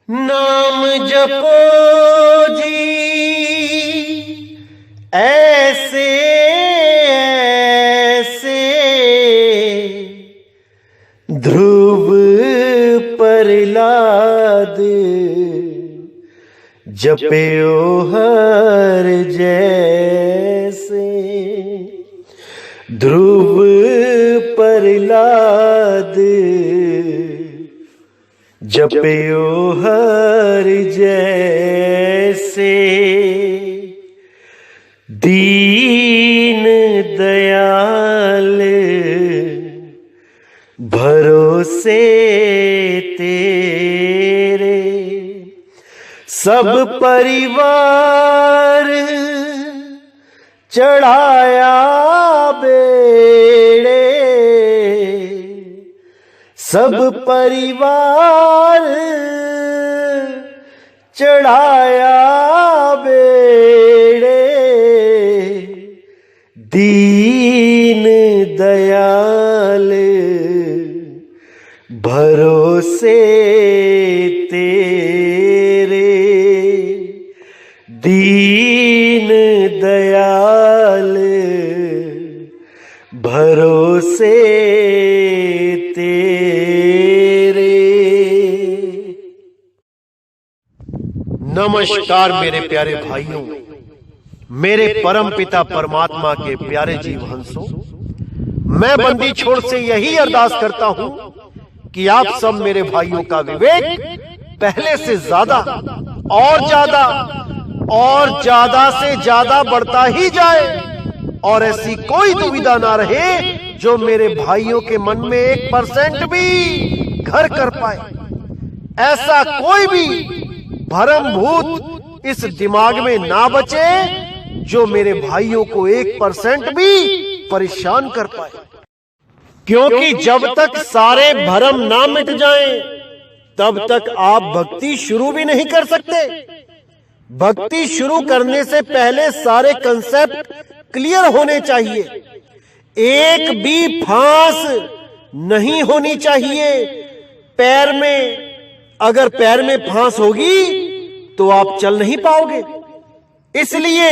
नाम जपो जी ऐसे ऐसे ध्रुव प्रहलाद जपयो हर जैसे। ध्रुव प्रहलाद जपयो हर जैसे। दीन दयाल भरोसे तेरे, सब परिवार चढ़ाया बेड़े। सब परिवार चढ़ाया बेड़े। दीन दयाल भरोसे तेरे। दीन दयाल भरोसे तेरे। नमस्कार मेरे प्यारे भाइयों, मेरे परम पिता परमात्मा के प्यारे जीव हंसों। मैं बंदी छोड़ से यही अरदास करता हूं कि आप सब मेरे भाइयों का विवेक पहले से ज्यादा और ज्यादा से ज्यादा बढ़ता ही जाए, और ऐसी कोई दुविधा ना रहे जो मेरे भाइयों के मन में 1% भी घर कर पाए। ऐसा कोई भी भरम भूत इस दिमाग में ना बचे जो मेरे भाइयों को 1% भी परेशान कर पाए। क्योंकि जब तक सारे भरम ना मिट जाएं, तब तक आप भक्ति शुरू भी नहीं कर सकते। भक्ति शुरू करने से पहले सारे कंसेप्ट क्लियर होने चाहिए। एक भी फांस नहीं होनी चाहिए पैर में। अगर पैर में फांस होगी तो आप चल नहीं पाओगे। इसलिए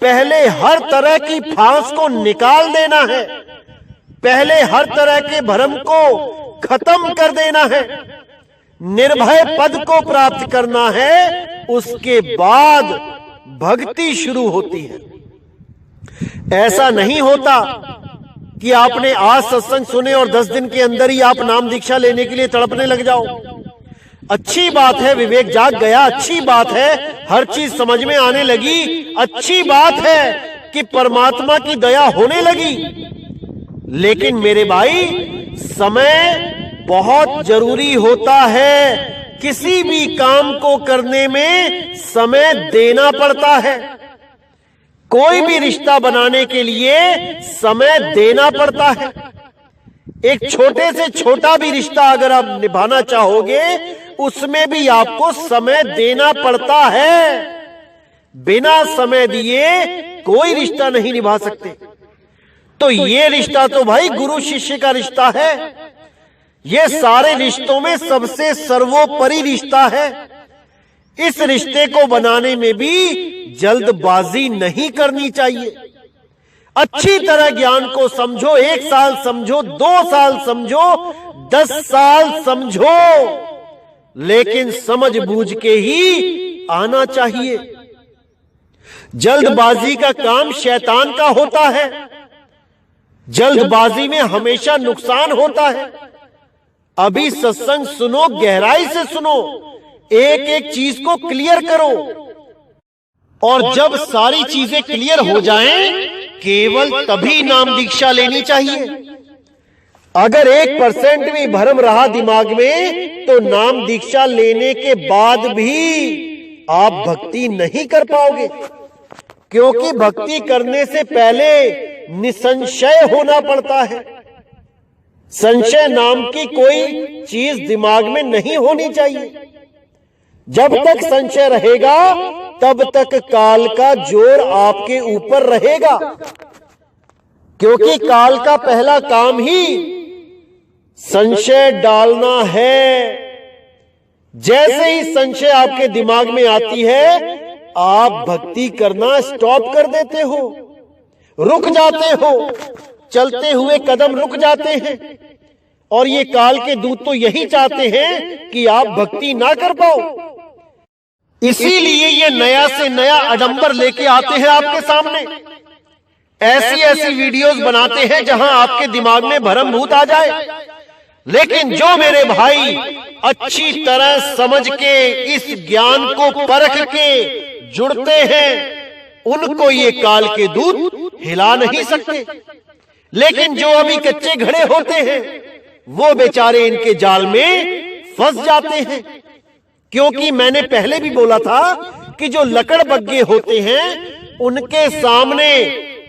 पहले हर तरह की फांस को निकाल देना है। पहले हर तरह के भ्रम को खत्म कर देना है। निर्भय पद को प्राप्त करना है, उसके बाद भक्ति शुरू होती है। ऐसा नहीं होता कि आपने आज सत्संग सुने और 10 दिन के अंदर ही आप नाम दीक्षा लेने के लिए तड़पने लग जाओ। अच्छी बात है, विवेक जाग गया, अच्छी बात है, हर चीज समझ में आने लगी, अच्छी बात है कि परमात्मा की दया होने लगी। लेकिन मेरे भाई, समय बहुत जरूरी होता है। किसी भी काम को करने में समय देना पड़ता है। कोई भी रिश्ता बनाने के लिए समय देना पड़ता है। एक छोटे से छोटा भी रिश्ता अगर आप निभाना चाहोगे, उसमें भी आपको समय देना पड़ता है। बिना समय दिए कोई रिश्ता नहीं निभा सकते। तो ये रिश्ता तो भाई गुरु शिष्य का रिश्ता है। ये सारे रिश्तों में सबसे सर्वोपरि रिश्ता है। इस रिश्ते को बनाने में भी जल्दबाजी नहीं करनी चाहिए। अच्छी तरह ज्ञान को समझो। 1 साल समझो, 2 साल समझो, 10 साल समझो, लेकिन समझ बूझ के ही आना चाहिए। जल्दबाजी का काम शैतान का होता है। जल्दबाजी में हमेशा नुकसान होता है। अभी सत्संग सुनो, गहराई से सुनो, एक एक चीज को क्लियर करो, और जब सारी चीजें क्लियर हो जाएं, केवल तभी नाम दीक्षा लेनी चाहिए। अगर 1% भी भ्रम रहा दिमाग में, तो नाम दीक्षा लेने के बाद भी आप भक्ति नहीं कर पाओगे। क्योंकि भक्ति करने से पहले निसंशय होना पड़ता है। संशय नाम की कोई चीज दिमाग में नहीं होनी चाहिए। जब तक संशय रहेगा, तब तक काल का जोर आपके ऊपर रहेगा। क्योंकि काल का पहला काम ही संशय डालना है। जैसे ही संशय आपके दिमाग में आती है, आप भक्ति करना स्टॉप कर देते हो, रुक जाते हो, चलते हुए कदम रुक जाते हैं। और ये काल के दूत तो यही चाहते हैं कि आप भक्ति ना कर पाओ। इसीलिए ये नया से नया आडंबर लेके आते हैं आपके सामने। ऐसी ऐसी वीडियोस बनाते हैं जहां आपके दिमाग में भरम भूत आ जाए। लेकिन जो मेरे भाई अच्छी तरह समझ के इस ज्ञान को परख के जुड़ते हैं, उनको ये काल के दूत हिला नहीं सकते। लेकिन जो अभी कच्चे घड़े होते हैं, वो बेचारे इनके जाल में फंस जाते हैं। क्योंकि मैंने पहले भी बोला था कि जो लकड़बग्गे होते हैं, उनके सामने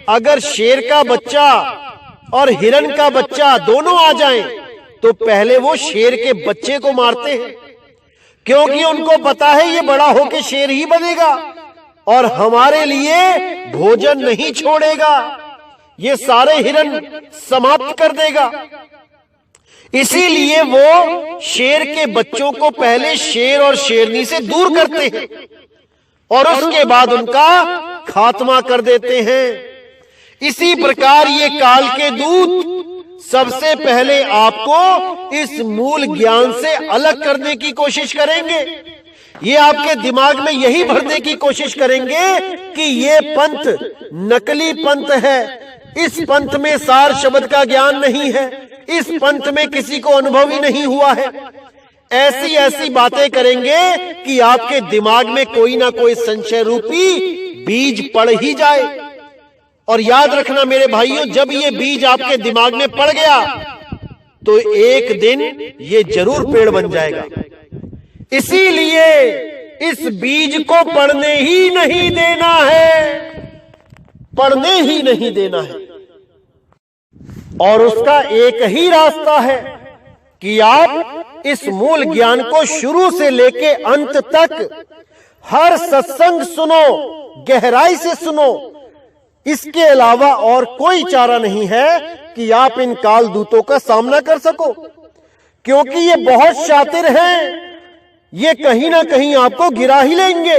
अगर शेर का बच्चा और हिरन का बच्चा दोनों आ जाएं, तो पहले वो शेर के बच्चे को मारते हैं। क्योंकि उनको पता है ये बड़ा होके शेर ही बनेगा और हमारे लिए भोजन नहीं छोड़ेगा, ये सारे हिरन समाप्त कर देगा। इसीलिए वो शेर के बच्चों को पहले शेर और शेरनी से दूर करते हैं और उसके बाद उनका खात्मा कर देते हैं। इसी प्रकार ये काल के दूत सबसे पहले आपको इस मूल ज्ञान से अलग करने की कोशिश करेंगे। ये आपके दिमाग में यही भरने की कोशिश करेंगे कि ये पंथ नकली पंथ है, इस पंथ में सार शब्द का ज्ञान नहीं है, इस पंथ में किसी को अनुभव ही नहीं हुआ है। ऐसी ऐसी बातें करेंगे कि आपके दिमाग में कोई ना कोई संशय रूपी बीज पड़ ही जाए। और याद रखना मेरे भाइयों, जब ये बीज आपके दिमाग में पड़ गया तो एक दिन ये जरूर पेड़ बन जाएगा। इसीलिए इस बीज को पड़ने ही नहीं देना है, पड़ने ही नहीं देना है। और उसका एक ही रास्ता है कि आप इस मूल ज्ञान को शुरू से लेके अंत तक हर सत्संग सुनो, गहराई से सुनो। इसके अलावा और कोई चारा नहीं है कि आप इन काल दूतों का सामना कर सको। क्योंकि ये बहुत शातिर हैं, ये कहीं ना कहीं आपको गिरा ही लेंगे।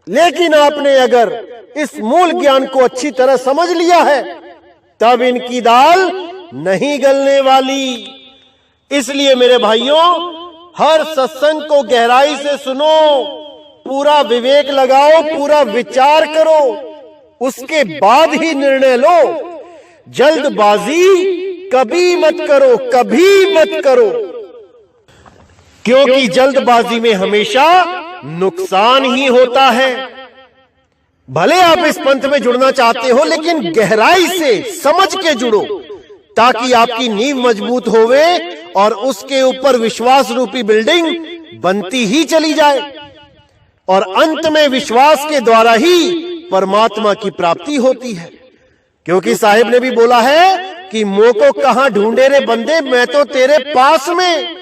लेकिन आपने अगर इस मूल ज्ञान को अच्छी तरह समझ लिया है, तब इनकी दाल नहीं गलने वाली। इसलिए मेरे भाइयों, हर सत्संग को गहराई से सुनो, पूरा विवेक लगाओ, पूरा विचार करो, उसके बाद ही निर्णय लो। जल्दबाजी कभी मत करो, कभी मत करो। क्योंकि जल्दबाजी में हमेशा नुकसान ही होता है। भले आप इस पंथ में जुड़ना चाहते हो, लेकिन गहराई से समझ के जुड़ो, ताकि आपकी नींव मजबूत होवे और उसके ऊपर विश्वास रूपी बिल्डिंग बनती ही चली जाए। और अंत में विश्वास के द्वारा ही परमात्मा की प्राप्ति होती है। क्योंकि साहिब ने भी बोला है कि मोह को कहां ढूंढे रे बंदे, मैं तो तेरे पास में,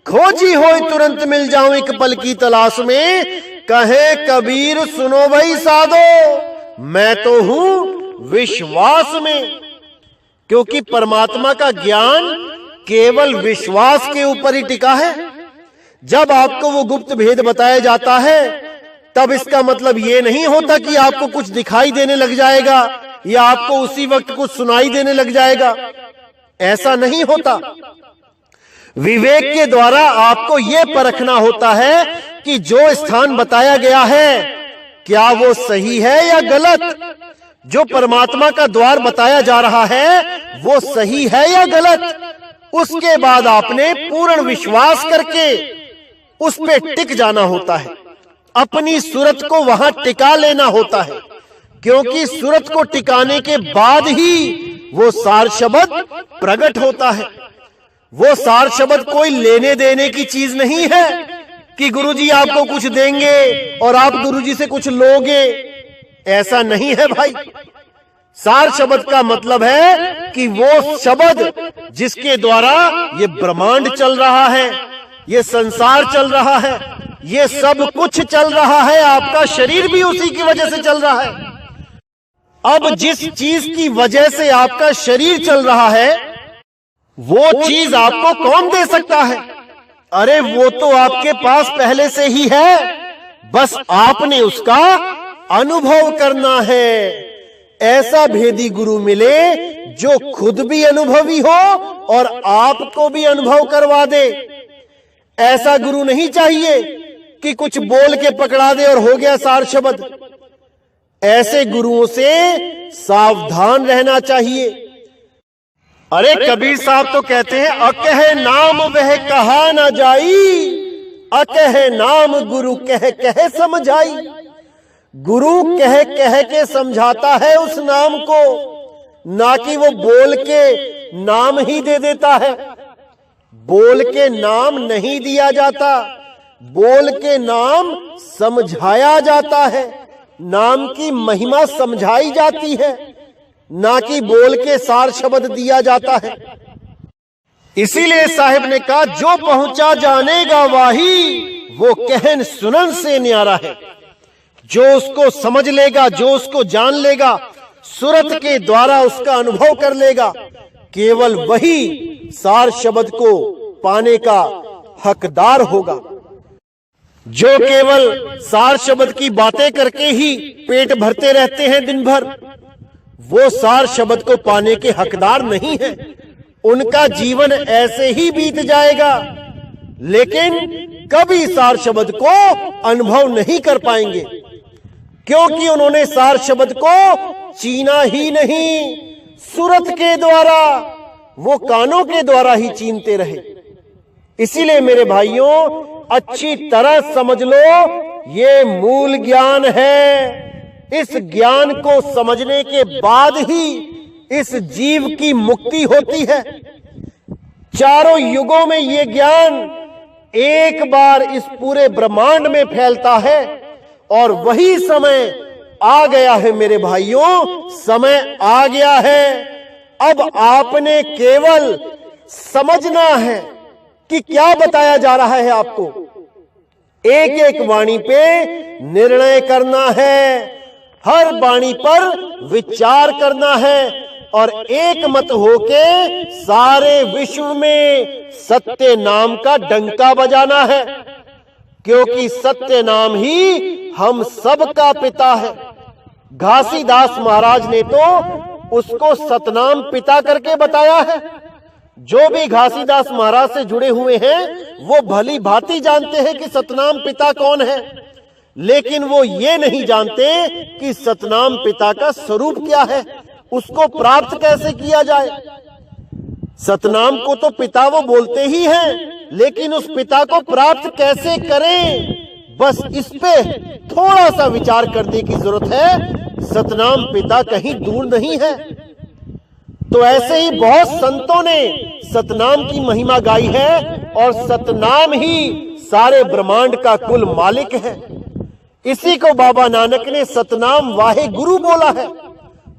खोजी होए तुरंत मिल जाऊं एक पल की तलाश में। कहे कबीर सुनो भाई साधो, मैं तो हूं विश्वास में। क्योंकि परमात्मा का ज्ञान केवल विश्वास के ऊपर ही टिका है। जब आपको वो गुप्त भेद बताया जाता है, तब इसका मतलब ये नहीं होता कि आपको कुछ दिखाई देने लग जाएगा या आपको उसी वक्त कुछ सुनाई देने लग जाएगा। ऐसा नहीं होता। विवेक के द्वारा आपको यह परखना होता है कि जो स्थान बताया गया है, क्या वो सही है या गलत। जो परमात्मा का द्वार बताया जा रहा है, वो सही है या गलत। उसके बाद आपने पूर्ण विश्वास करके उस पे टिक जाना होता है। अपनी सूरत को वहां टिका लेना होता है। क्योंकि सूरत को टिकाने के बाद ही वो सार शब्द प्रकट होता है। वो सार शब्द कोई लेने देने की चीज नहीं है कि गुरुजी आपको कुछ देंगे और आप गुरुजी से कुछ लोगे। ऐसा नहीं है भाई। सार शब्द का मतलब है कि वो शब्द जिसके द्वारा ये ब्रह्मांड चल रहा है, ये संसार चल रहा है, ये सब कुछ चल रहा है। आपका शरीर भी उसी की वजह से चल रहा है। अब जिस चीज की वजह से आपका शरीर चल रहा है, वो चीज आपको कौन दे सकता है? अरे वो तो आपके पास पहले से ही है, बस आपने उसका अनुभव करना है। ऐसा भेदी गुरु मिले जो खुद भी अनुभवी हो और आपको भी अनुभव करवा दे। ऐसा गुरु नहीं चाहिए कि कुछ बोल के पकड़ा दे और हो गया सार शब्द। ऐसे गुरुओं से सावधान रहना चाहिए। अरे कबीर साहब तो कहते हैं, अकह नाम वह कहा ना जाई, अकह नाम गुरु कह कह समझाई। गुरु कह कह के समझाता है उस नाम को, ना कि वो बोल के नाम ही दे देता है। बोल के नाम नहीं दिया जाता, बोल के नाम समझाया जाता है। नाम की महिमा समझाई जाती है, ना कि बोल के सार शब्द दिया जाता है। इसीलिए साहिब ने कहा, जो पहुंचा जानेगा वाही, वो कहन सुनन से न्यारा है। जो उसको समझ लेगा, जो उसको जान लेगा, सुरत के द्वारा उसका अनुभव कर लेगा, केवल वही सार शब्द को पाने का हकदार होगा। जो केवल सार शब्द की बातें करके ही पेट भरते रहते हैं दिन भर, वो सार शब्द को पाने के हकदार नहीं है। उनका जीवन ऐसे ही बीत जाएगा, लेकिन कभी सार शब्द को अनुभव नहीं कर पाएंगे, क्योंकि उन्होंने सार शब्द को चीना ही नहीं। सुरत के द्वारा, वो कानों के द्वारा ही चीनते रहे। इसीलिए मेरे भाइयों, अच्छी तरह समझ लो, ये मूल ज्ञान है। इस ज्ञान को समझने के बाद ही इस जीव की मुक्ति होती है। चारों युगों में ये ज्ञान एक बार इस पूरे ब्रह्मांड में फैलता है, और वही समय आ गया है मेरे भाइयों, समय आ गया है। अब आपने केवल समझना है कि क्या बताया जा रहा है आपको। एक एक वाणी पे निर्णय करना है, हर वाणी पर विचार करना है, और एक मत होके सारे विश्व में सत्य नाम का डंका बजाना है, क्योंकि सत्य नाम ही हम सब का पिता है। घासीदास महाराज ने तो उसको सतनाम पिता करके बताया है। जो भी घासीदास महाराज से जुड़े हुए हैं, वो भली भांति जानते हैं कि सतनाम पिता कौन है, लेकिन वो ये नहीं जानते कि सतनाम पिता का स्वरूप क्या है, उसको प्राप्त कैसे किया जाए। सतनाम को तो पिता वो बोलते ही हैं, लेकिन उस पिता को प्राप्त कैसे करें, बस इस पे थोड़ा सा विचार करने की जरूरत है। सतनाम पिता कहीं दूर नहीं है। तो ऐसे ही बहुत संतों ने सतनाम की महिमा गाई है, और सतनाम ही सारे ब्रह्मांड का कुल मालिक है। इसी को बाबा नानक ने सतनाम वाहे गुरु बोला है,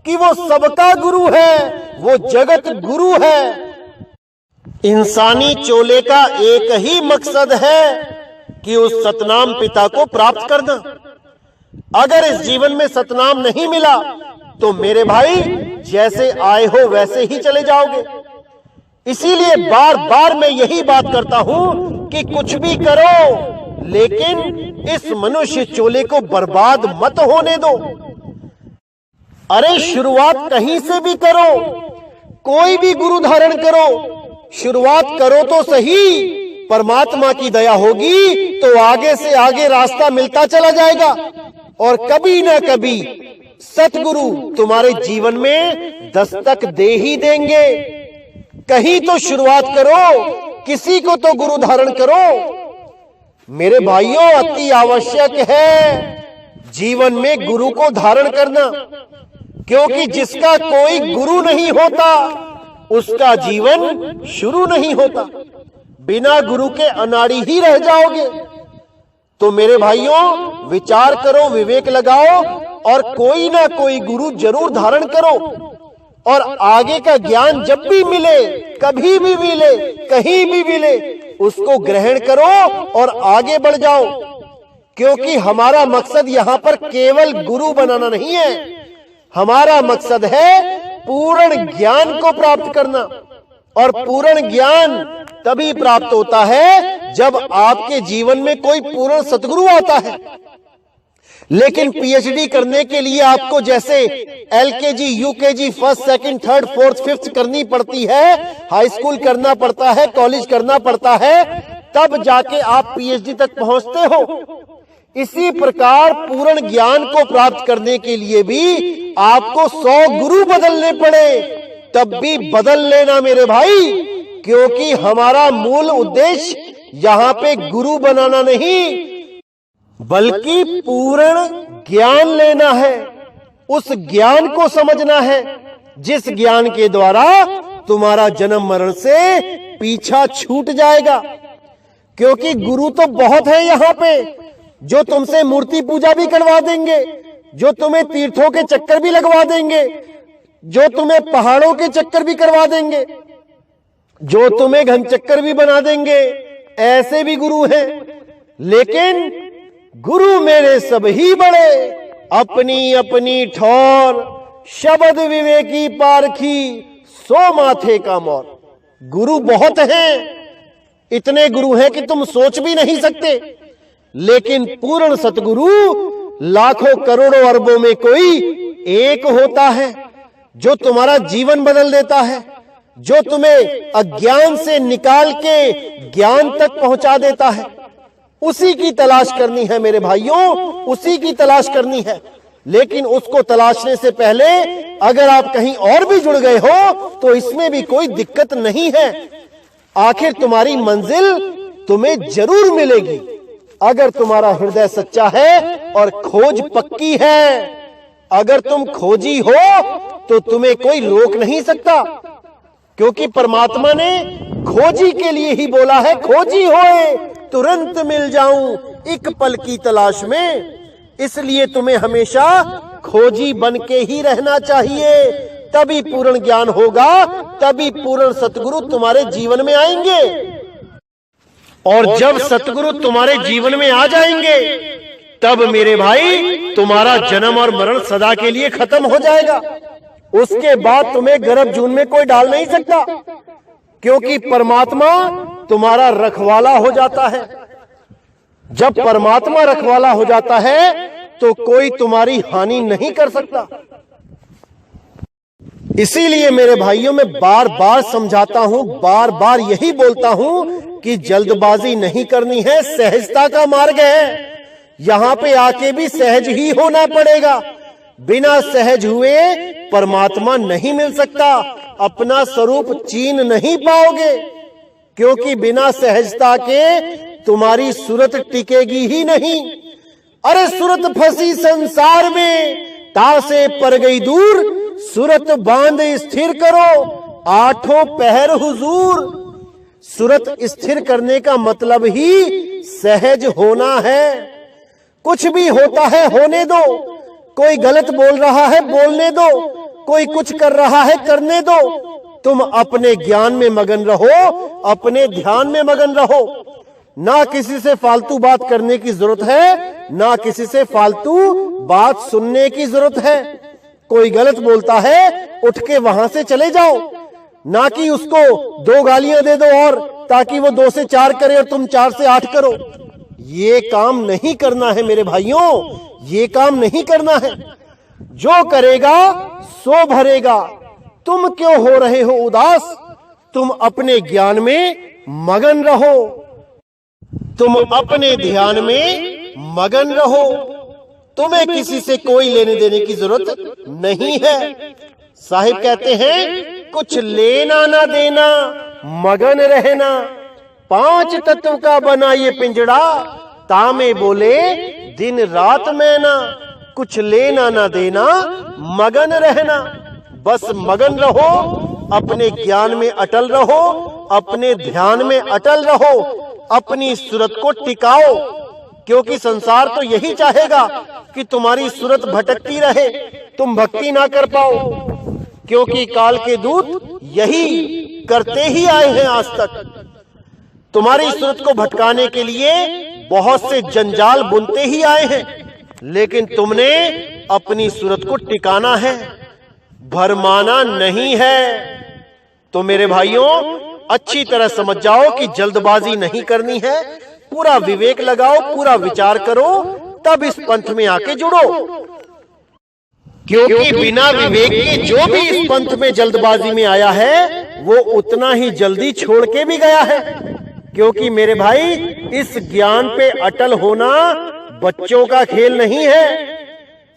कि वो सबका गुरु है, वो जगत गुरु है। इंसानी चोले का एक ही मकसद है कि उस सतनाम पिता को प्राप्त करना। अगर इस जीवन में सतनाम नहीं मिला, तो मेरे भाई जैसे आए हो वैसे ही चले जाओगे। इसीलिए बार बार मैं यही बात करता हूं कि कुछ भी करो, लेकिन इस मनुष्य चोले को बर्बाद मत होने दो। अरे शुरुआत कहीं से भी करो, कोई भी गुरु धारण करो, शुरुआत करो तो सही। परमात्मा की दया होगी तो आगे से आगे रास्ता मिलता चला जाएगा, और कभी ना कभी सतगुरु तुम्हारे जीवन में दस्तक दे ही देंगे। कहीं तो शुरुआत करो, किसी को तो गुरु धारण करो। मेरे भाइयों, अति आवश्यक है जीवन में गुरु को धारण करना, क्योंकि जिसका कोई गुरु नहीं होता, उसका जीवन शुरू नहीं होता। बिना गुरु के अनाड़ी ही रह जाओगे। तो मेरे भाइयों, विचार करो, विवेक लगाओ, और कोई ना कोई गुरु जरूर धारण करो, और आगे का ज्ञान जब भी मिले, कभी भी मिले, कहीं भी मिले, उसको ग्रहण करो और आगे बढ़ जाओ। क्योंकि हमारा मकसद यहाँ पर केवल गुरु बनाना नहीं है, हमारा मकसद है पूर्ण ज्ञान को प्राप्त करना। और पूर्ण ज्ञान तभी प्राप्त होता है जब आपके जीवन में कोई पूर्ण सतगुरु आता है। लेकिन पीएचडी करने के लिए आपको जैसे LKG, UKG, first, second, third, fourth, fifth करनी पड़ती है, हाई स्कूल करना पड़ता है, कॉलेज करना पड़ता है, तब जाके आप पीएचडी तक पहुंचते हो। इसी प्रकार पूर्ण ज्ञान को प्राप्त करने के लिए भी आपको 100 गुरु बदलने पड़े, तब भी बदल लेना मेरे भाई, क्योंकि हमारा मूल उद्देश्य यहां पे गुरु बनाना नहीं, बल्कि पूर्ण ज्ञान लेना है। उस ज्ञान को समझना है जिस ज्ञान के द्वारा तुम्हारा जन्म मरण से पीछा छूट जाएगा। क्योंकि गुरु तो बहुत है यहाँ पे, जो तुमसे मूर्ति पूजा भी करवा देंगे, जो तुम्हें तीर्थों के चक्कर भी लगवा देंगे, जो तुम्हें पहाड़ों के चक्कर भी करवा देंगे, जो तुम्हें घन चक्कर भी बना देंगे, ऐसे भी गुरु हैं। लेकिन गुरु मेरे सब ही बड़े, अपनी अपनी ठौर, शब्द विवेकी पारखी, सो माथे का मोर। गुरु बहुत हैं, इतने गुरु हैं कि तुम सोच भी नहीं सकते। लेकिन पूर्ण सतगुरु लाखों करोड़ों अरबों में कोई एक होता है, जो तुम्हारा जीवन बदल देता है, जो तुम्हें अज्ञान से निकाल के ज्ञान तक पहुंचा देता है। उसी की तलाश करनी है मेरे भाइयों, उसी की तलाश करनी है। लेकिन उसको तलाशने से पहले अगर आप कहीं और भी जुड़ गए हो तो इसमें भी कोई दिक्कत नहीं है। आखिर तुम्हारी मंजिल तुम्हें जरूर मिलेगी अगर तुम्हारा हृदय सच्चा है और खोज पक्की है। अगर तुम खोजी हो तो तुम्हें कोई रोक नहीं सकता, क्योंकि परमात्मा ने खोजी के लिए ही बोला है, खोजी होए तुरंत मिल जाऊं एक पल की तलाश में। इसलिए तुम्हें हमेशा खोजी बन के ही रहना चाहिए, तभी पूर्ण ज्ञान होगा, तभी पूर्ण सतगुरु तुम्हारे जीवन में आएंगे। और जब सतगुरु तुम्हारे जीवन में आ जाएंगे तब मेरे भाई तुम्हारा जन्म और मरण सदा के लिए खत्म हो जाएगा। उसके बाद तुम्हें गर्भ जून में कोई डाल नहीं सकता, क्योंकि परमात्मा तुम्हारा रखवाला हो जाता है। जब परमात्मा रखवाला हो जाता है तो कोई तुम्हारी हानि नहीं कर सकता। इसीलिए मेरे भाइयों में बार बार समझाता हूं, बार बार यही बोलता हूं कि जल्दबाजी नहीं करनी है, सहजता का मार्ग है। यहां पे आके भी सहज ही होना पड़ेगा। बिना सहज हुए परमात्मा नहीं मिल सकता, अपना स्वरूप चीन नहीं पाओगे, क्योंकि बिना सहजता के तुम्हारी सूरत टिकेगी ही नहीं। अरे सूरत फंसी संसार में, तासे पर गई दूर, सूरत बांध स्थिर करो, आठों पहर हुजूर। सूरत स्थिर करने का मतलब ही सहज होना है। कुछ भी होता है होने दो, कोई गलत बोल रहा है बोलने दो, कोई कुछ कर रहा है करने दो। तुम अपने ज्ञान में मगन रहो, अपने ध्यान में मगन रहो। ना किसी से फालतू बात करने की जरूरत है, ना किसी से फालतू बात सुनने की जरूरत है। कोई गलत बोलता है, उठ के वहां से चले जाओ, ना कि उसको 2 गालियां दे दो और ताकि वो 2 से 4 करे और तुम 4 से 8 करो। ये काम नहीं करना है मेरे भाइयों, ये काम नहीं करना है। जो करेगा सो भरेगा। तुम क्यों हो रहे हो उदास? तुम अपने ज्ञान में मगन रहो, तुम अपने ध्यान में मगन रहो। तुम्हें किसी से कोई लेने देने की जरूरत नहीं है। साहिब कहते हैं कुछ लेना ना देना, मगन रहना। 5 तत्व का बना ये पिंजड़ा, तामे बोले दिन रात मैना। कुछ लेना ना देना, मगन रहना। बस मगन रहो, अपने ज्ञान में अटल रहो, अपने ध्यान में अटल रहो, अपनी सूरत को टिकाओ। क्योंकि संसार तो यही चाहेगा कि तुम्हारी सूरत भटकती रहे, तुम भक्ति ना कर पाओ। क्योंकि काल के दूत यही करते ही आए हैं आज तक। तुम्हारी सूरत को भटकाने के लिए बहुत से जंजाल बुनते ही आए हैं, लेकिन तुमने अपनी सूरत को टिकाना है, भरमाना नहीं है। तो मेरे भाइयों, अच्छी तरह समझ जाओ कि जल्दबाजी नहीं करनी है, पूरा विवेक लगाओ, पूरा विचार करो, तब इस पंथ में आके जुड़ो। क्योंकि बिना विवेक के जो भी इस पंथ में जल्दबाजी में आया है वो उतना ही जल्दी छोड़ के भी गया है। क्योंकि मेरे भाई, इस ज्ञान पे अटल होना बच्चों का खेल नहीं है,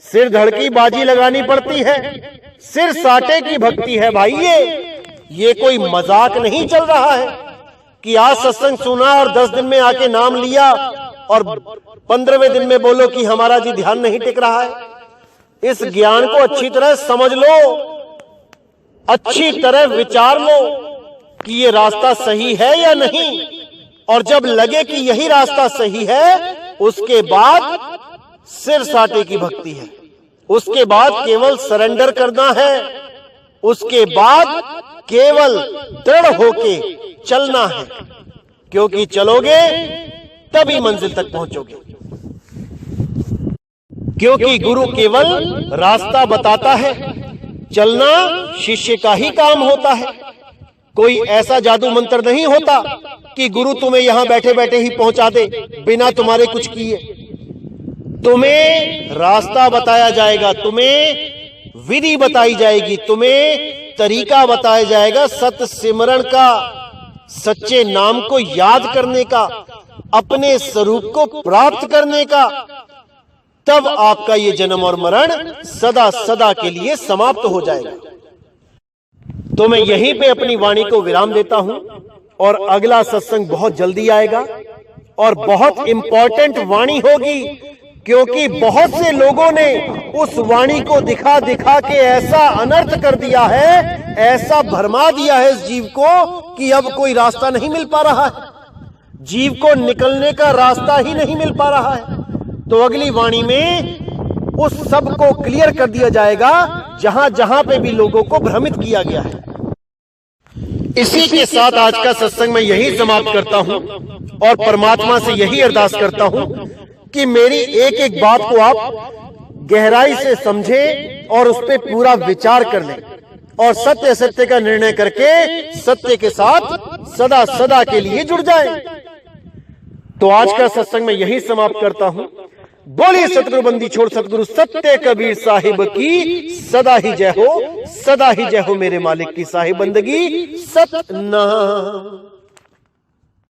सिर धड़ की बाजी लगानी पड़ती है, सिर साटे की भक्ति है भाई। ये कोई मजाक नहीं चल रहा है कि आज सत्संग सुना और 10 दिन में आके नाम लिया और 15वें दिन में बोलो कि हमारा जी ध्यान नहीं टिक रहा है। इस ज्ञान को अच्छी तरह समझ लो, अच्छी तरह विचार लो कि ये रास्ता सही है या नहीं, और जब लगे कि यही रास्ता सही है, उसके बाद सिर साटे की भक्ति है, उसके बाद केवल सरेंडर करना है, उसके बाद केवल दृढ़ होके चलना है। क्योंकि चलोगे तभी मंजिल तक पहुंचोगे। क्योंकि गुरु केवल रास्ता बताता है, चलना शिष्य का ही काम होता है। कोई ऐसा जादू मंत्र नहीं होता कि गुरु तुम्हें यहां बैठे बैठे ही पहुंचा दे बिना तुम्हारे कुछ किए। तुम्हें रास्ता बताया जाएगा, तुम्हें विधि बताई जाएगी, तुम्हें तरीका बताया जाएगा सत्य सिमरण का, सच्चे नाम को याद करने का, अपने स्वरूप को प्राप्त करने का। तब आपका ये जन्म और मरण सदा सदा के लिए समाप्त हो जाएगा। तो मैं यहीं पे अपनी वाणी को विराम देता हूं और अगला सत्संग बहुत जल्दी आएगा और बहुत इंपॉर्टेंट वाणी होगी। क्योंकि बहुत से लोगों ने उस वाणी को दिखा दिखा के ऐसा अनर्थ कर दिया है, ऐसा भरमा दिया है इस जीव को कि अब कोई रास्ता नहीं मिल पा रहा है, जीव को निकलने का रास्ता ही नहीं मिल पा रहा है। तो अगली वाणी में उस सब को क्लियर कर दिया जाएगा जहां जहां पे भी लोगों को भ्रमित किया गया है। इसी के साथ आज का सत्संग मैं यही समाप्त करता हूं और परमात्मा से यही अरदास करता हूं कि मेरी एक एक बात को आप गहराई से समझें और उस पर पूरा विचार कर लें और सत्य सत्य का निर्णय करके सत्य के साथ सदा सदा के लिए जुड़ जाएं। तो आज का सत्संग मैं यही समाप्त करता हूं। बोलिए सतगुरु बंदी छोड़ सतगुरु सत्य कबीर साहिब की सदा ही जय हो, सदा ही जय हो मेरे मालिक की साहिब बंदगी सतनाम।